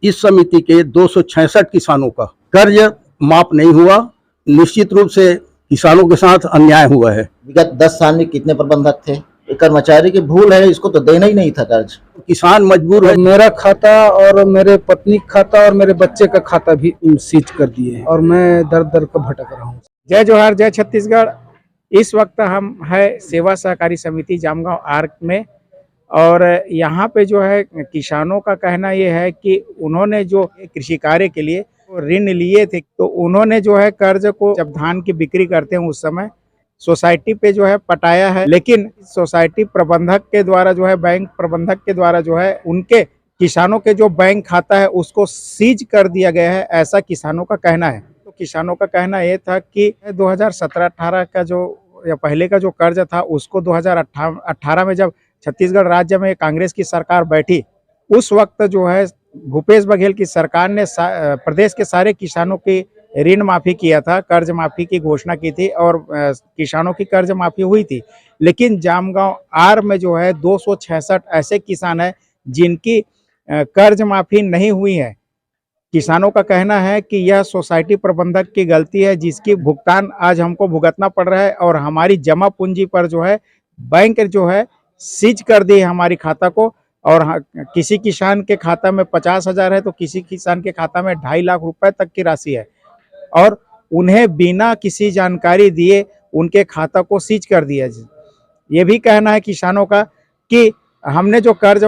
इस समिति के 266 किसानों का कर्ज माफ नहीं हुआ। निश्चित रूप से किसानों के साथ अन्याय हुआ है। विगत 10 साल में कितने प्रबंधक थे? एक कर्मचारी की भूल है, इसको तो देना ही नहीं था कर्ज। किसान मजबूर है। मेरा खाता और मेरे पत्नी का खाता और मेरे बच्चे का खाता भी सीज कर दिए और मैं दर दर का भटक रहा हूँ। जय जोहार, जय छत्तीसगढ़। इस वक्त हम है सेवा सहकारी समिति जामगांव आर्क में, और यहाँ पे जो है किसानों का कहना ये है कि उन्होंने जो कृषि कार्य के लिए ऋण लिए थे, तो उन्होंने जो है कर्ज को जब धान की बिक्री करते हैं उस समय सोसाइटी पे जो है पटाया है, लेकिन सोसाइटी प्रबंधक के द्वारा जो है, बैंक प्रबंधक के द्वारा जो है उनके किसानों के जो बैंक खाता है उसको सीज कर दिया गया है, ऐसा किसानों का कहना है। तो किसानों का कहना ये था कि 2017-18 का जो या पहले का जो कर्ज था उसको 2018 में जब छत्तीसगढ़ राज्य में कांग्रेस की सरकार बैठी, उस वक्त जो है भूपेश बघेल की सरकार ने प्रदेश के सारे किसानों की ऋण माफी किया था, कर्ज माफी की घोषणा की थी और किसानों की कर्ज माफी हुई थी। लेकिन जामगांव आर में जो है 266 ऐसे किसान हैं जिनकी कर्ज माफी नहीं हुई है। किसानों का कहना है कि यह सोसाइटी प्रबंधक की गलती है, जिसकी भुगतान आज हमको भुगतना पड़ रहा है, और हमारी जमा पूंजी पर जो है बैंक जो है सीज कर दी है हमारी खाता को। और किसी किसान के खाता में 50,000 है तो किसी किसान के खाता में 2.5 लाख रुपए तक की राशि है, और उन्हें बिना किसी जानकारी दिए उनके खाता को सीज कर दिया। ये भी कहना है किसानों का कि हमने जो कर्ज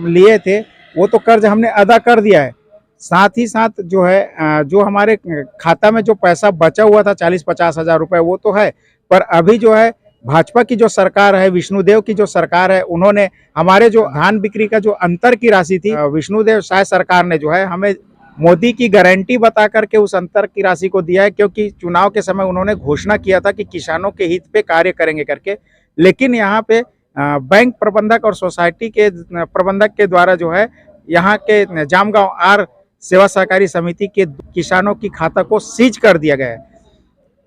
लिए थे वो तो कर्ज हमने अदा कर दिया है, साथ ही साथ जो है जो हमारे खाता में जो पैसा बचा हुआ था 40-50 हज़ार रुपए वो तो है, पर अभी जो है भाजपा की जो सरकार है, विष्णुदेव की जो सरकार है, उन्होंने हमारे जो धान बिक्री का जो अंतर की राशि थी, विष्णुदेव शाह सरकार ने जो है हमें मोदी की गारंटी बता करके उस अंतर की राशि को दिया है, क्योंकि चुनाव के समय उन्होंने घोषणा किया था कि किसानों के हित पे कार्य करेंगे करके। लेकिन यहाँ पे बैंक प्रबंधक और सोसाइटी के प्रबंधक के द्वारा जो है यहाँ के जामगांव आर सेवा सहकारी समिति के किसानों की खाता को सीज कर दिया गया है।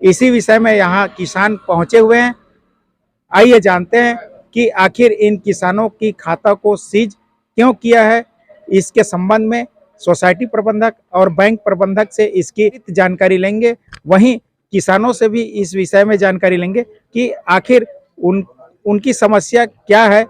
इसी विषय में यहाँ किसान पहुंचे हुए हैं। आइए जानते हैं कि आखिर इन किसानों की खाता को सीज क्यों किया है। इसके संबंध में सोसाइटी प्रबंधक और बैंक प्रबंधक से इसकी जानकारी लेंगे, वहीं किसानों से भी इस विषय में जानकारी लेंगे कि आखिर उनकी समस्या क्या है,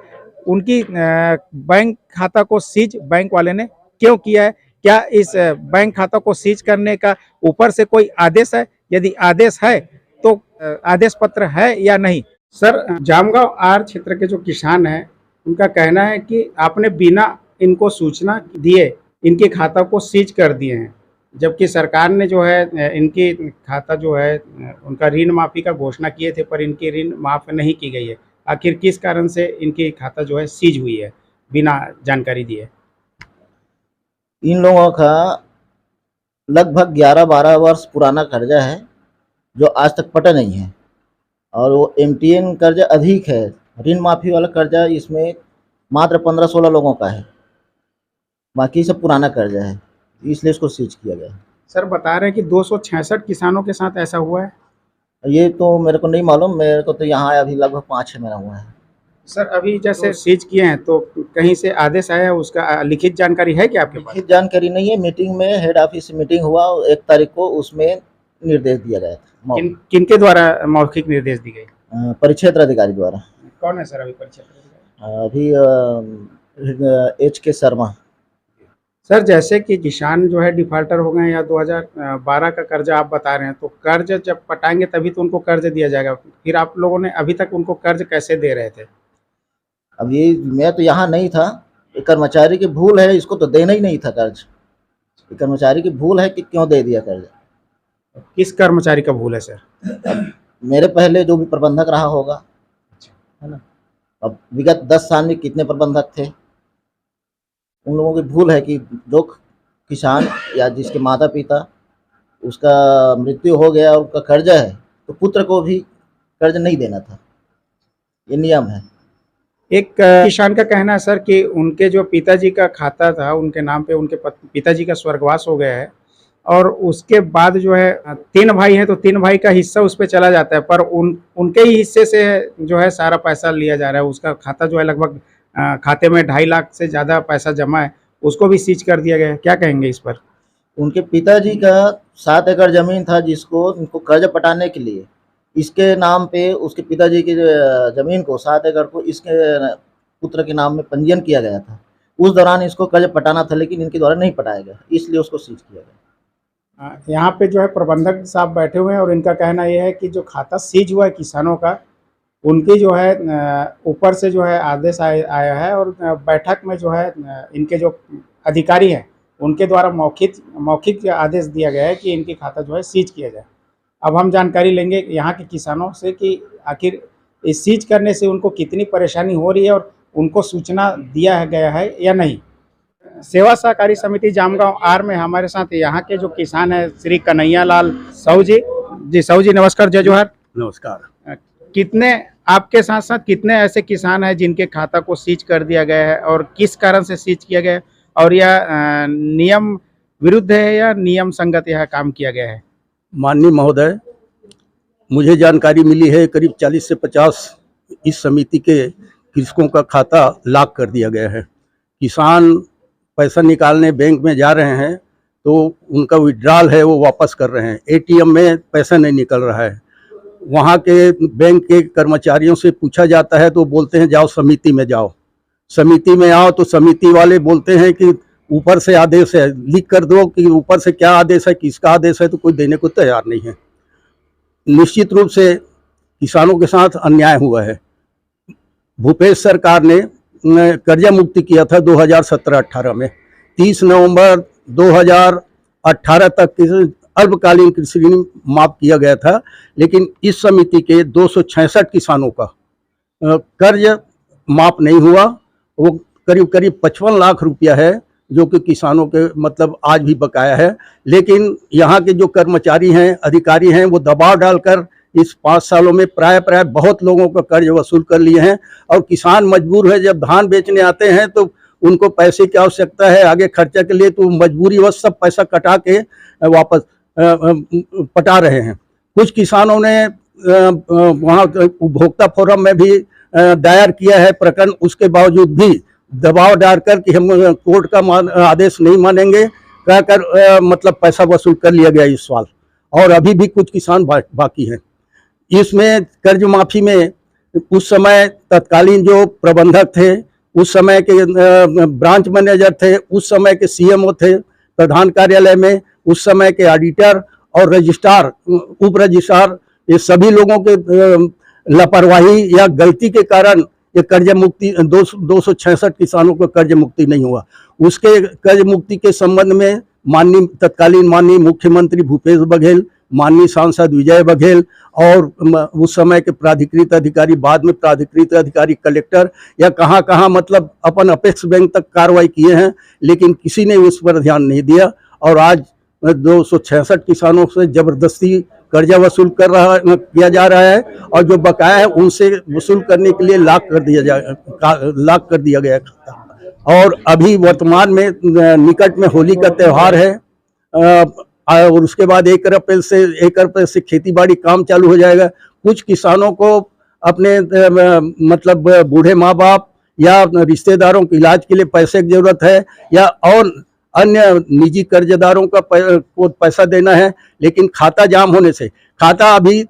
उनकी बैंक खाता को सीज बैंक वाले ने क्यों किया है, क्या इस बैंक खाता को सीज करने का ऊपर से कोई आदेश है, यदि आदेश है तो आदेश पत्र है या नहीं। सर, जामगांव आर क्षेत्र के जो किसान हैं उनका कहना है कि आपने बिना इनको सूचना दिए इनके खाता को सीज कर दिए हैं, जबकि सरकार ने जो है इनकी खाता जो है उनका ऋण माफी का घोषणा किए थे, पर इनकी ऋण माफ नहीं की गई है। आखिर किस कारण से इनकी खाता जो है सीज हुई है बिना जानकारी दिए? इन लोगों का लगभग 11-12 वर्ष पुराना कर्जा है जो आज तक पटा नहीं है, और वो एमटीएन कर्जा अधिक है। ऋण माफी वाला कर्जा इसमें मात्र 15-16 लोगों का है, बाकी सब पुराना कर्जा है, इसलिए इसको सीज किया गया है। सर, बता रहे हैं कि 266 किसानों के साथ ऐसा हुआ है। ये तो मेरे को नहीं मालूम, मेरे को तो यहाँ अभी लगभग 5-6 महीना हुआ है। सर, अभी जैसे सीज किए हैं तो कहीं से आदेश आया है, उसका लिखित जानकारी है क्या आपके पास? लिखित जानकारी नहीं है। मीटिंग में हेड ऑफिस मीटिंग हुआ 1 तारीख को, उसमें निर्देश दिया गया था। किनके द्वारा मौखिक निर्देश दी गई? परिक्षेत्र अधिकारी द्वारा। कौन है सर अभी परिक्षेत्र अधिकारी? अभी HK शर्मा। सर, जैसे कि किसान जो है डिफाल्टर हो गए या 2012 का कर्जा आप बता रहे हैं, तो कर्ज जब पटाएंगे तभी तो उनको कर्ज दिया जाएगा, फिर आप लोगों ने अभी तक उनको कर्ज कैसे दे रहे थे? अब ये मैं तो यहाँ नहीं था, एक कर्मचारी की भूल है, इसको तो देना ही नहीं था कर्ज। कर्मचारी की भूल है कि क्यों दे दिया कर्ज। किस कर्मचारी का भूल है सर? मेरे पहले जो भी प्रबंधक रहा होगा, है ना। अब विगत 10 साल में कितने प्रबंधक थे, उन लोगों की भूल है कि जो किसान या जिसके माता पिता उसका मृत्यु हो गया और उसका कर्जा है, तो पुत्र को भी कर्ज नहीं देना था, ये नियम है। एक किसान का कहना है सर कि उनके जो पिताजी का खाता था उनके नाम पे, उनके पिताजी का स्वर्गवास हो गया है, और उसके बाद जो है 3 भाई हैं तो 3 भाई का हिस्सा उस पर चला जाता है, पर उनके ही हिस्से से जो है सारा पैसा लिया जा रहा है। उसका खाता जो है लगभग खाते में 2.5 लाख से ज़्यादा पैसा जमा है, उसको भी सीज कर दिया गया है, क्या कहेंगे इस पर? उनके पिताजी का 7 एकड़ जमीन था जिसको उनको कर्ज पटाने के लिए इसके नाम पे उसके पिताजी की जमीन को 7 एकड़ को इसके पुत्र के नाम में पंजीयन किया गया था। उस दौरान इसको कर्ज पटाना था लेकिन इनके द्वारा नहीं पटाया गया, इसलिए उसको सीज किया गया। यहाँ पे जो है प्रबंधक साहब बैठे हुए हैं और इनका कहना यह है कि जो खाता सीज हुआ है किसानों का, उनकी जो है ऊपर से जो है आदेश आया है और बैठक में जो है इनके जो अधिकारी हैं उनके द्वारा मौखिक आदेश दिया गया है कि इनकी खाता जो है सीज किया जाए। अब हम जानकारी लेंगे यहाँ के किसानों से कि आखिर इस सीज करने से उनको कितनी परेशानी हो रही है और उनको सूचना दिया गया है या नहीं। सेवा सहकारी समिति जामगांव आर में हमारे साथ यहाँ के जो किसान हैं श्री कन्हैया लाल साहू जी। साहू जी नमस्कार, जय जोहार। नमस्कार। कितने आपके साथ साथ कितने ऐसे किसान हैं जिनके खाता को सीज कर दिया गया है और किस कारण से सीज किया गया है, और यह नियम विरुद्ध है या नियम संगत यह काम किया गया है? माननीय महोदय, मुझे जानकारी मिली है करीब 40 से 50 इस समिति के कृषकों का खाता लॉक कर दिया गया है। किसान पैसा निकालने बैंक में जा रहे हैं तो उनका विड्रॉल है वो वापस कर रहे हैं, एटीएम में पैसा नहीं निकल रहा है। वहाँ के बैंक के कर्मचारियों से पूछा जाता है तो बोलते हैं जाओ समिति में जाओ। समिति में आओ तो समिति वाले बोलते हैं कि ऊपर से आदेश है, लिख कर दो कि ऊपर से क्या आदेश है, किसका आदेश है, तो कोई देने को तैयार नहीं है। निश्चित रूप से किसानों के साथ अन्याय हुआ है। भूपेश सरकार ने कर्जा मुक्ति किया था 2017-18 में। 30 नवंबर 2018 तक अल्पकालीन कृषि ऋण माफ किया गया था, लेकिन इस समिति के 266 किसानों का कर्ज माफ नहीं हुआ। वो करीब 55 लाख रुपया है जो कि किसानों के मतलब आज भी बकाया है। लेकिन यहाँ के जो कर्मचारी हैं, अधिकारी हैं, वो दबाव डालकर इस 5 सालों में प्राय बहुत लोगों का कर्ज वसूल कर लिए हैं। और किसान मजबूर है, जब धान बेचने आते हैं तो उनको पैसे की आवश्यकता है आगे खर्चा के लिए, तो मजबूरीवश सब पैसा कटा के वापस पटा रहे हैं। कुछ किसानों ने वहाँ उपभोक्ता फोरम में भी दायर किया है प्रकरण, उसके बावजूद भी दबाव डालकर कि हम कोर्ट का आदेश नहीं मानेंगे कहकर मतलब पैसा वसूल कर लिया गया इस साल, और अभी भी कुछ किसान बाकी हैं। इसमें कर्ज माफी में उस समय तत्कालीन जो प्रबंधक थे, उस समय के ब्रांच मैनेजर थे, उस समय के सीएमओ थे प्रधान कार्यालय में, उस समय के ऑडिटर और रजिस्ट्रार, उप रजिस्ट्रार, ये सभी लोगों के लापरवाही या गलती के कारण ये कर्ज मुक्ति 266 किसानों को कर्ज मुक्ति नहीं हुआ। उसके कर्ज मुक्ति के संबंध में तत्कालीन माननीय मुख्यमंत्री भूपेश बघेल, माननीय सांसद विजय बघेल और उस समय के प्राधिकृत अधिकारी, बाद में प्राधिकृत अधिकारी कलेक्टर या कहाँ मतलब अपन अपेक्स बैंक तक कार्रवाई किए हैं, लेकिन किसी ने उस पर ध्यान नहीं दिया। और आज 266 किसानों से जबरदस्ती कर्जा वसूल किया जा रहा है, और जो बकाया है उनसे वसूल करने के लिए लॉक कर दिया गया खाता। और अभी वर्तमान में निकट में होली का त्यौहार है, और उसके बाद 1 अप्रैल से खेतीबाड़ी काम चालू हो जाएगा। कुछ किसानों को अपने मतलब बूढ़े माँ बाप या रिश्तेदारों के इलाज के लिए पैसे की जरूरत है, या और अन्य निजी कर्जदारों को पैसा देना है, लेकिन खाता जाम होने से खाता अभी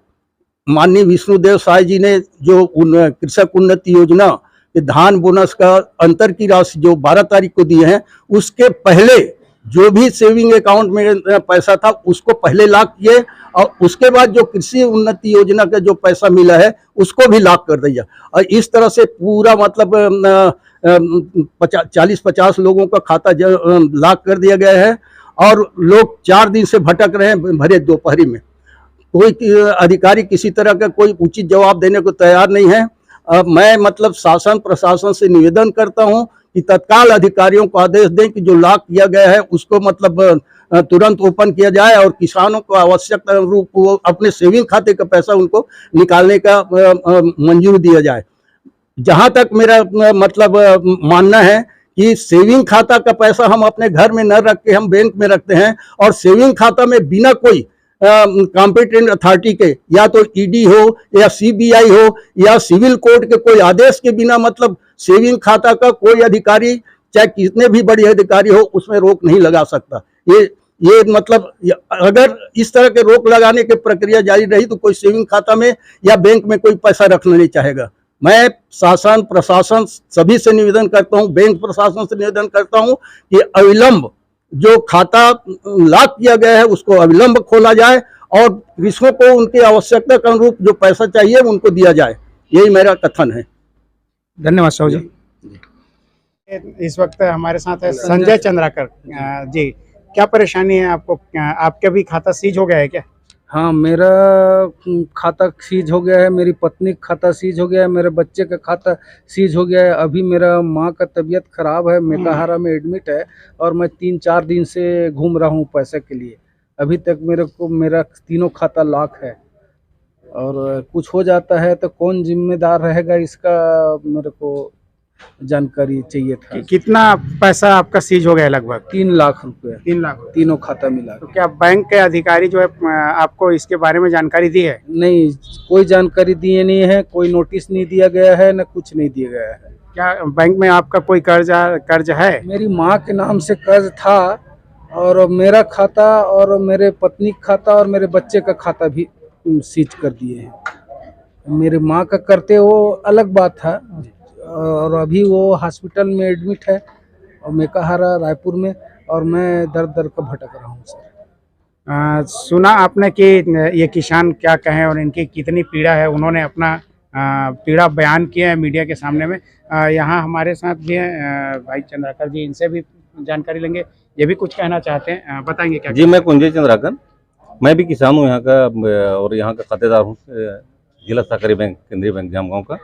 माननीय विष्णुदेव साय जी ने जो कृषक उन्नति योजना के धान बोनस का अंतर की राशि जो 12 तारीख को दिए हैं, उसके पहले जो भी सेविंग अकाउंट में पैसा था उसको पहले लॉक किए, और उसके बाद जो कृषि उन्नति योजना का जो पैसा मिला है उसको भी लॉक कर दिया। और इस तरह से पूरा मतलब 40-50 लोगों का खाता लॉक कर दिया गया है, और लोग 4 दिन से भटक रहे हैं भरे दोपहरी में। कोई अधिकारी किसी तरह का कोई उचित जवाब देने को तैयार नहीं है। मैं मतलब शासन प्रशासन से निवेदन करता हूं कि तत्काल अधिकारियों को आदेश दें कि जो लॉक किया गया है उसको मतलब तुरंत ओपन किया जाए, और किसानों को आवश्यक रूप वो अपने सेविंग खाते का पैसा उनको निकालने का मंजूरी दिया जाए। जहां तक मेरा मतलब मानना है कि सेविंग खाता का पैसा हम अपने घर में न रख के हम बैंक में रखते हैं, और सेविंग खाता में बिना कोई कॉम्पिटेंट अथॉरिटी के, या तो ईडी हो या सीबीआई हो या सिविल कोर्ट के कोई आदेश के बिना मतलब सेविंग खाता का कोई अधिकारी चाहे कितने भी बड़ी अधिकारी हो, उसमें रोक नहीं लगा सकता। ये मतलब अगर इस तरह के रोक लगाने की प्रक्रिया जारी रही तो कोई सेविंग खाता में या बैंक में कोई पैसा रखना नहीं चाहेगा। मैं शासन प्रशासन सभी से निवेदन करता हूं, बैंक प्रशासन से निवेदन करता हूं कि अविलंब जो खाता लॉक किया गया है उसको अविलंब खोला जाए और कृषकों को उनकी आवश्यकता के अनुरूप जो पैसा चाहिए उनको दिया जाए। यही मेरा कथन है। धन्यवाद साहू जी। इस वक्त हमारे साथ है संजय चंद्राकर जी। क्या परेशानी है आपको? आपका भी खाता सीज हो गया है क्या? हाँ, मेरा खाता सीज हो गया है, मेरी पत्नी का खाता सीज हो गया है, मेरे बच्चे का खाता सीज हो गया है। अभी मेरा माँ का तबीयत खराब है, मेकाहारा में एडमिट है और मैं 3-4 दिन से घूम रहा हूँ पैसे के लिए। अभी तक मेरा तीनों खाता लॉक है और कुछ हो जाता है तो कौन जिम्मेदार रहेगा इसका मेरे को जानकारी चाहिए था। कितना पैसा आपका सीज हो गया है? लगभग 3 लाख रुपए, 3 लाख। तीनों खाता मिला। तो क्या बैंक के अधिकारी जो है आपको इसके बारे में जानकारी दी है? नहीं, कोई जानकारी दिए नहीं है, कोई नोटिस नहीं दिया गया है, न कुछ नहीं दिया गया है। क्या बैंक में आपका कोई कर्ज है? मेरी माँ के नाम से कर्ज था और मेरा खाता और मेरे पत्नी का खाता और मेरे बच्चे का खाता भी सीज कर दिए हैं। मेरे माँ का करते वो अलग बात था और अभी वो हॉस्पिटल में एडमिट है और मेकाहारा रायपुर में, और मैं दर दर का भटक रहा हूँ सर। सुना आपने कि ये किसान क्या कहें और इनकी कितनी पीड़ा है? उन्होंने अपना पीड़ा बयान किया है मीडिया के सामने में। यहाँ हमारे साथ भी हैं भाई चंद्राकर जी, इनसे भी जानकारी लेंगे। ये भी कुछ कहना चाहते हैं, बताएंगे क्या? जी, मैं कुंजय चंद्राकर, मैं भी किसान हूँ यहाँ का और यहाँ का खातेदार हूँ जिला सहकारी बैंक केंद्रीय बैंक जामगांव का।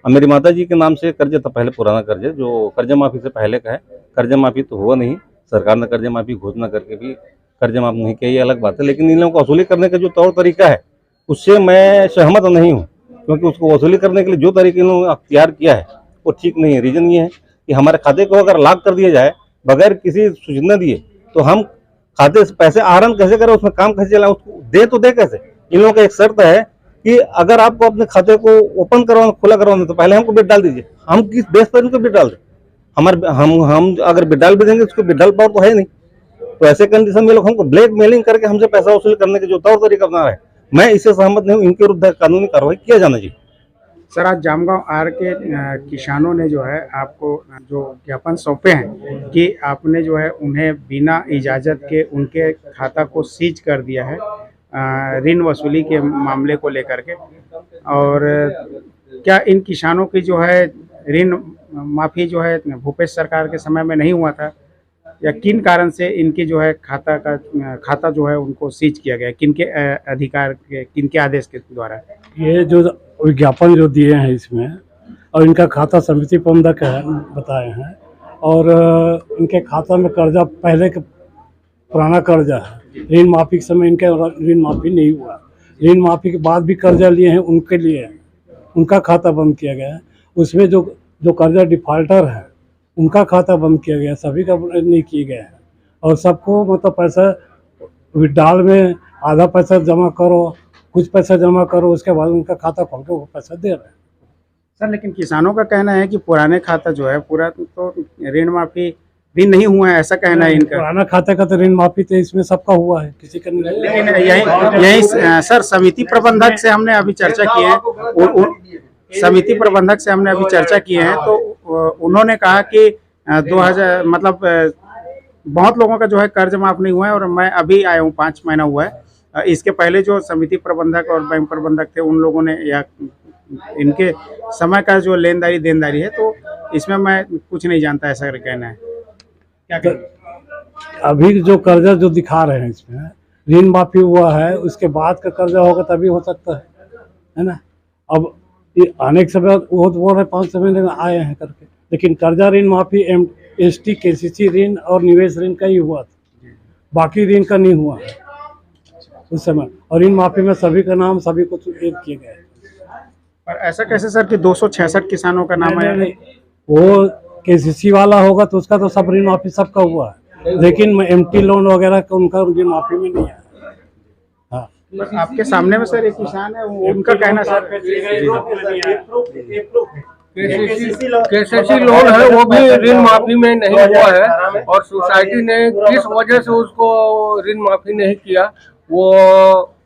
अब मेरी माता जी के नाम से कर्ज था, पहले पुराना कर्ज जो कर्ज माफी से पहले का है। कर्ज माफी तो हुआ नहीं, सरकार ने कर्ज माफी घोषणा करके भी कर्ज माफ नहीं किया, ये अलग बात है। लेकिन इन लोगों को वसूली करने का जो तौर तरीका है उससे मैं सहमत नहीं हूँ, क्योंकि उसको वसूली करने के लिए जो तरीके इन्होंने अख्तियार किया है वो ठीक नहीं है। रीजन ये है कि हमारे खाते को अगर लॉक कर दिया जाए बगैर किसी सूचना दिए तो हम खाते से पैसे आहरण कैसे करें, उसमें काम कैसे चलाएं, उसको दे तो दे कैसे। इन लोगों का एक शर्त है कि अगर आपको अपने खाते को ओपन करवाना, खुला करवाना, तो पहले हमको बिड डाल दीजिए। हम किस बेस पर उनको बिड डाल दें? हम अगर बिड डाल भी देंगे उसको बिड डाल पावर तो है नहीं। तो ऐसे कंडीशन में लोग हमको ब्लैक मेलिंग करके हमसे पैसा वसूल करने के जो तौर तरीका अपना है, मैं इससे सहमत नहीं हूँ। इनके विरुद्ध कानूनी कार्रवाई किया जाना चाहिए। सर, आज जामगांव आर के किसानों ने जो है आपको जो ज्ञापन सौंपे हैं कि आपने जो है उन्हें बिना इजाज़त के उनके खाता को सीज कर दिया है ऋण वसूली के मामले को लेकर के। और क्या इन किसानों की जो है ऋण माफ़ी जो है भूपेश सरकार के समय में नहीं हुआ था, या किन कारण से इनकी जो है खाता जो है उनको सीज किया गया? किनके अधिकार के, किनके आदेश के द्वारा? ये जो विज्ञापन जो दिए हैं इसमें, और इनका खाता समिति प्रबंधक है बताए हैं, और इनके खाता में कर्जा पहले का पुराना कर्जा है। ऋण माफी के समय इनके ऋण माफी नहीं हुआ, ऋण माफी के बाद भी कर्जा लिए हैं उनके लिए उनका खाता बंद किया गया है। उसमें जो कर्जा डिफॉल्टर है उनका खाता बंद किया गया, सभी का नहीं किए गए हैं। और सबको मतलब पैसा विड्रॉल में आधा पैसा जमा करो, कुछ पैसा जमा करो, उसके बाद उनका खाता खोल के वो पैसा दे रहे हैं। सर, लेकिन किसानों का कहना है कि पुराने खाता जो है पूरा तो ऋण माफी भी नहीं हुआ है, ऐसा कहना है इनका। पुराना खाते का तो ऋण माफी तो इसमें सबका हुआ है, किसी का नहीं। लेकिन यही सर समिति प्रबंधक से हमने अभी चर्चा की है, समिति प्रबंधक से हमने अभी चर्चा की है, तो उन्होंने कहा कि 2000 मतलब बहुत लोगों का जो है कर्ज माफ नहीं हुआ है, और मैं अभी आया हूँ 5 महीना हुआ है। इसके पहले जो समिति प्रबंधक और बैंक प्रबंधक थे उन लोगों ने, या इनके समय का जो लेनदारी देनदारी है, तो इसमें मैं कुछ नहीं जानता, ऐसा कहना है। क्या कहना? अभी जो कर्जा जो दिखा रहे हैं इसमें ऋण माफी हुआ है, उसके बाद का कर्जा होगा तभी हो सकता है ना। अब ये आने के समय वो तो बोल रहे 5 महीने में आए हैं करके, लेकिन कर्जा ऋण माफी ST KCC ऋण और निवेश ऋण का ही हुआ था, बाकी ऋण का नहीं हुआ है उस समय। और ऋण माफी में सभी का नाम सभी को एक किए गए। और ऐसा कैसे सर कि 266 किसानों का नाम है? वो KCC वाला होगा तो उसका तो सब ऋण माफी सबका हुआ है, लेकिन MT लोन वगैरह का उनका ऋण माफी में नहीं है। हाँ, आपके सामने में सर एक किसान है, उनका कहना सर केसीसी लोन है वो भी ऋण माफी में नहीं हुआ है, और सोसाइटी ने किस वजह से उसको ऋण माफी नहीं किया वो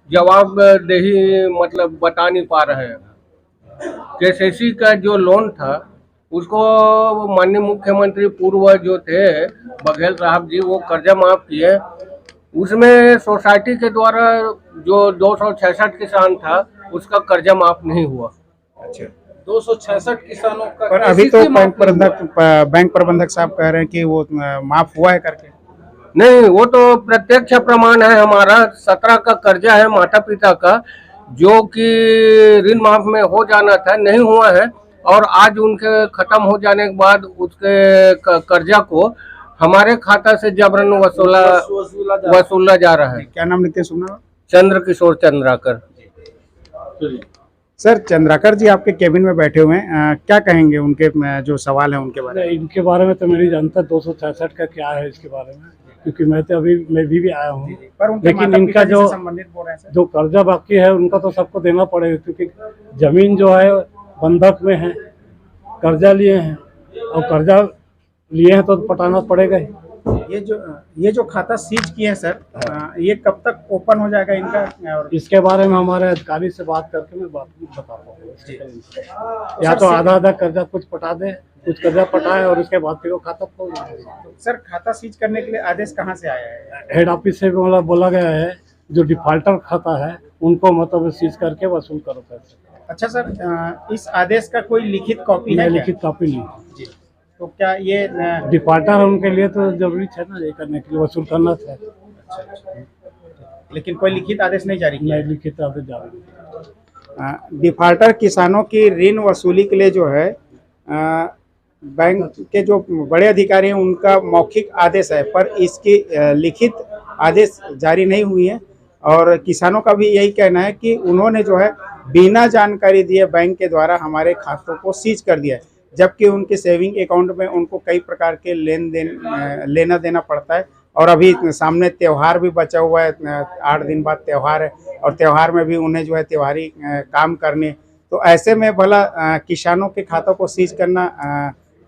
जवाबदेही मतलब बता नहीं पा रहे हैं। केसीसी का जो लोन था उसको माननीय मुख्यमंत्री पूर्व जो थे बघेल साहब जी वो कर्जा माफ किए, उसमें सोसाइटी के द्वारा जो 266 किसान था उसका कर्जा माफ नहीं हुआ। अच्छा, 266 किसानों का पर अभी तो बैंक प्रबंधक साहब कह रहे हैं कि वो माफ हुआ है करके। नहीं, वो तो प्रत्यक्ष प्रमाण है, हमारा 17 का कर्जा है माता पिता का जो कि ऋण माफ में हो जाना था, नहीं हुआ है, और आज उनके खत्म हो जाने के बाद उसके कर्जा को हमारे खाता से जबरन वसूला जा रहा है। क्या नाम लिखते हैं सुना? चंद्र किशोर चंद्राकर। सर, चंद्राकर जी आपके केबिन में बैठे हुए हैं, क्या कहेंगे उनके जो सवाल है उनके बारे में? इनके बारे में तो मेरी जानता 266 का क्या है इसके बारे में, क्योंकि मैं भी आया हूँ। पर उनके लेकिन माता-पिता इनका जी जो से संबंधित बोल रहे हैं सर। जो कर्जा बाकी है उनका तो सबको देना पड़ेगा, क्योंकि जमीन जो है बंधक में है, कर्जा लिए हैं, और कर्जा लिए हैं तो पटाना पड़ेगा ही। ये जो खाता सीज किए हैं सर, ये कब तक ओपन हो जाएगा इनका? और इसके बारे में हमारे अधिकारी से बात करके मैं बात बता पाऊंगा। या तो आधा कर्जा कुछ पटा दे, कुछ कर्जा पटाए, और उसके बाद फिर वो खाता खोल दें। सर, खाता सीज करने के लिए आदेश कहाँ से आया है? हेड ऑफिस से बोला गया है जो डिफॉल्टर खाता है उनको मतलब सीज करके वसूल करो पैसे। अच्छा सर, इस आदेश का कोई लिखित कॉपी है क्या? लिखित कॉपी नहीं। जी, तो क्या ये डिफॉल्टर उनके लिए तो जरूरी है ना, ये करने के लिए वसूल करना था। लेकिन कोई लिखित आदेश नहीं जारी किया? नहीं, लिखित आदेश जारी। डिफॉल्टर किसानों की ऋण वसूली के लिए जो है बैंक के जो बड़े अधिकारी हैं उनका मौखिक आदेश है, पर इसकी लिखित आदेश जारी नहीं हुई है। और किसानों का भी यही कहना है कि उन्होंने जो है बिना जानकारी दिए बैंक के द्वारा हमारे खातों को सीज कर दिया है, जबकि उनके सेविंग अकाउंट में उनको कई प्रकार के लेन देन लेना देना पड़ता है। और अभी सामने त्यौहार भी बचा हुआ है, 8 दिन बाद त्यौहार है, और त्यौहार में भी उन्हें जो है त्योहारी काम करने, तो ऐसे में भला किसानों के खातों को सीज करना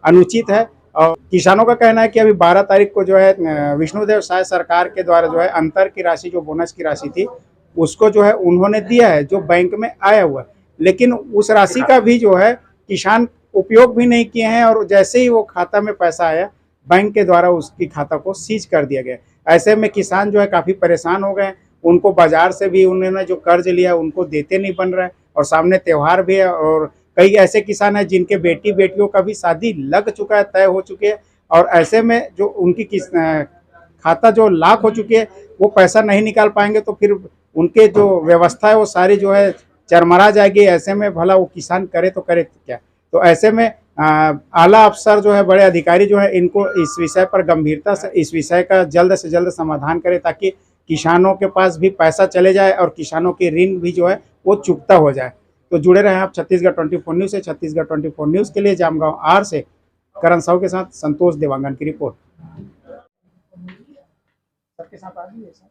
अनुचित है। और किसानों का कहना है कि अभी 12 तारीख को जो है विष्णुदेव साय सरकार के द्वारा जो है अंतर की राशि, जो बोनस की राशि थी, उसको जो है उन्होंने दिया है जो बैंक में आया हुआ है, लेकिन उस राशि का भी जो है किसान उपयोग भी नहीं किए हैं, और जैसे ही वो खाता में पैसा आया बैंक के द्वारा उसकी खाता को सीज कर दिया गया। ऐसे में किसान जो है काफ़ी परेशान हो गए, उनको बाजार से भी उन्होंने जो कर्ज लिया उनको देते नहीं बन रहा है, और सामने त्यौहार भी है, और कई ऐसे किसान हैं जिनके बेटी बेटियों का भी शादी लग चुका है, तय हो चुके हैं, और ऐसे में जो उनकी खाता जो लॉक हो चुकी है वो पैसा नहीं निकाल पाएंगे, तो फिर उनके जो व्यवस्था है वो सारी जो है चरमरा जाएगी। ऐसे में भला वो किसान करे तो करे क्या? तो ऐसे में आला अफसर जो है, बड़े अधिकारी जो है, इनको इस विषय पर गंभीरता से इस विषय का जल्द से जल्द समाधान करे, ताकि किसानों के पास भी पैसा चले जाए और किसानों की ऋण भी जो है वो चुकता हो जाए। तो जुड़े रहे आप छत्तीसगढ़ 24 न्यूज़ से। छत्तीसगढ़ 24 न्यूज़ के लिए जामगांव आर से करण साहू के साथ संतोष देवांगन की रिपोर्ट। सबके साथ आ गई है सर।